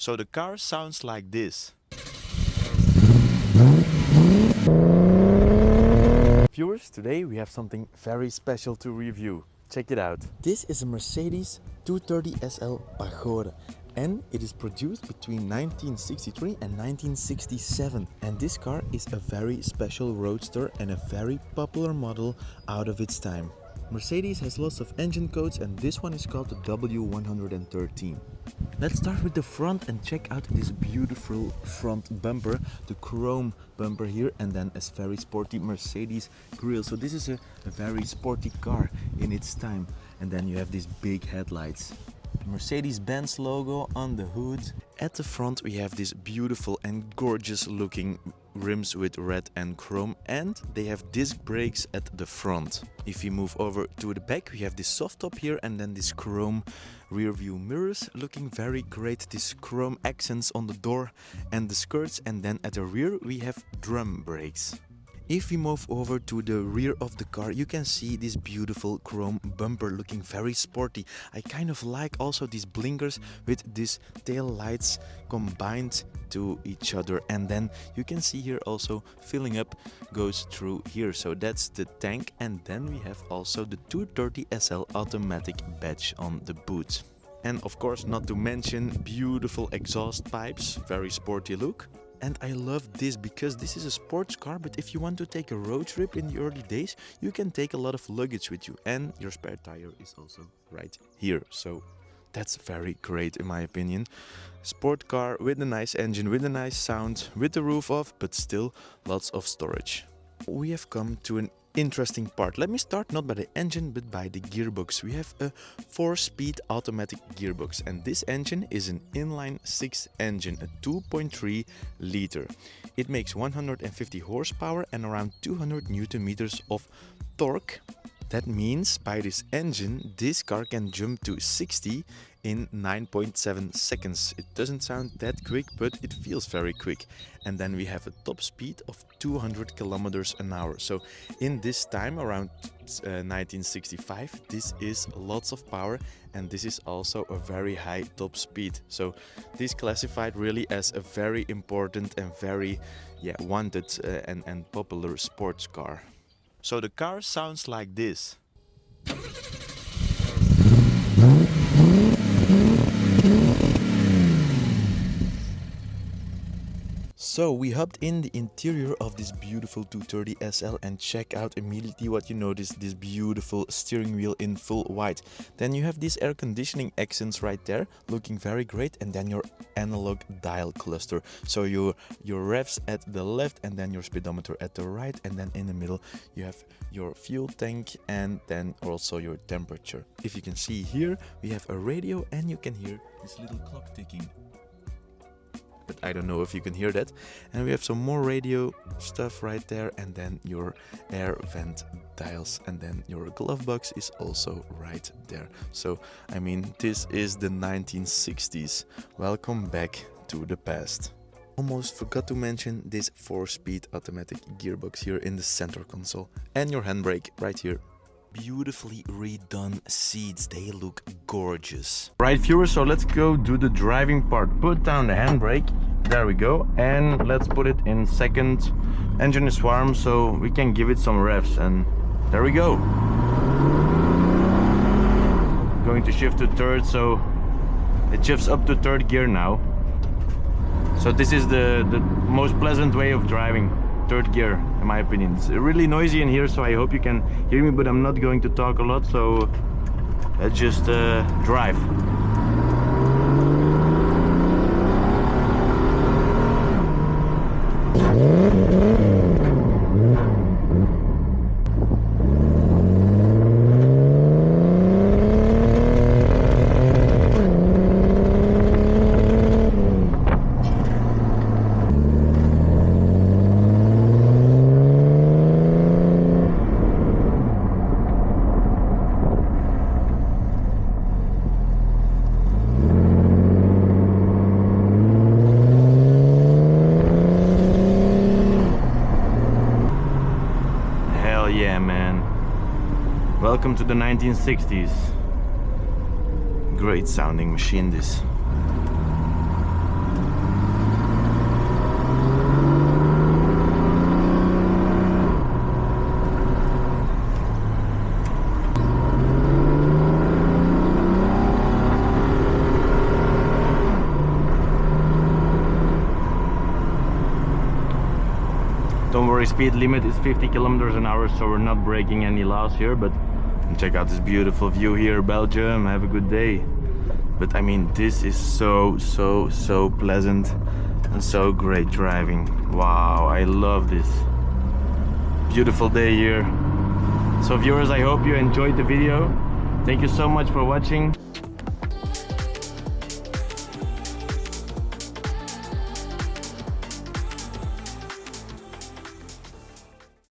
So the car sounds like this. Viewers, today we have something very special to review. Check it out. This is a Mercedes 230 SL Pagode, and it is produced between 1963 and 1967. And this car is a very special roadster and a very popular model out of its time. Mercedes has lots of engine codes, and this one is called the W113. Let's start with the front and check out this beautiful front bumper, the chrome bumper here, and then a very sporty Mercedes grille. So this is a very sporty car in its time. And then you have these big headlights. Mercedes-Benz logo on the hood. At the front we have this beautiful and gorgeous looking rims with red and chrome, and they have disc brakes at the front. If we move over to the back, we have this soft top here and then this chrome rear view mirrors looking very great, this chrome accents on the door and the skirts, and then at the rear we have drum brakes. If we move over to the rear of the car, you can see this beautiful chrome bumper looking very sporty. I kind of like also these blinkers with these tail lights combined to each other, and then you can see here also filling up goes through here, so that's the tank. And then we have also the 230 SL automatic badge on the boot. And of course, not to mention beautiful exhaust pipes, very sporty look. And I love this because this is a sports car, but if you want to take a road trip in the early days, you can take a lot of luggage with you, and your spare tire is also right here. So that's very great in my opinion. Sport car with a nice engine, with a nice sound, with the roof off, but still lots of storage. We have come to an interesting part. Let me start not by the engine but by the gearbox. We have a 4-speed automatic gearbox, and this engine is an inline 6 engine, a 2.3 liter. It makes 150 horsepower and around 200 Newton meters of torque. That means by this engine this car can jump to 60 in 9.7 seconds. It doesn't sound that quick, but it feels very quick. And then we have a top speed of 200 kilometers an hour. So in this time, around 1965, this is lots of power, and this is also a very high top speed. So this classified really as a very important and very wanted and popular sports car. So the car sounds like this. So we hopped in the interior of this beautiful 230 SL and check out immediately what you notice, this beautiful steering wheel in full white. Then you have these air conditioning accents right there looking very great, and then your analog dial cluster. So your revs at the left and then your speedometer at the right, and then in the middle you have your fuel tank and then also your temperature. If you can see here, we have a radio and you can hear this little clock ticking. But I don't know if you can hear that. And we have some more radio stuff right there, and then your air vent dials, and then your glove box is also right there. So I mean, this is the 1960s. Welcome back to the past. Almost forgot to mention this 4-speed automatic gearbox here in the center console, and your handbrake right here. Beautifully redone seats, they look gorgeous. Right viewers, so let's go do the driving part. Put down the handbrake, there we go, and let's put it in second. Engine is warm, so we can give it some revs, and there we go. Going to shift to third, so it shifts up to third gear now. So this is the most pleasant way of driving. Third gear, in my opinion. It's really noisy in here, so I hope you can hear me, but I'm not going to talk a lot, so let's just drive. Welcome to the 1960s. Great sounding machine this. Sorry, speed limit is 50 kilometers an hour, so we're not breaking any laws here, but check out this beautiful view here, Belgium. Have a good day. But I mean, this is so pleasant and so great driving. Wow, I love this. Beautiful day here. So viewers, I hope you enjoyed the video. Thank you so much for watching.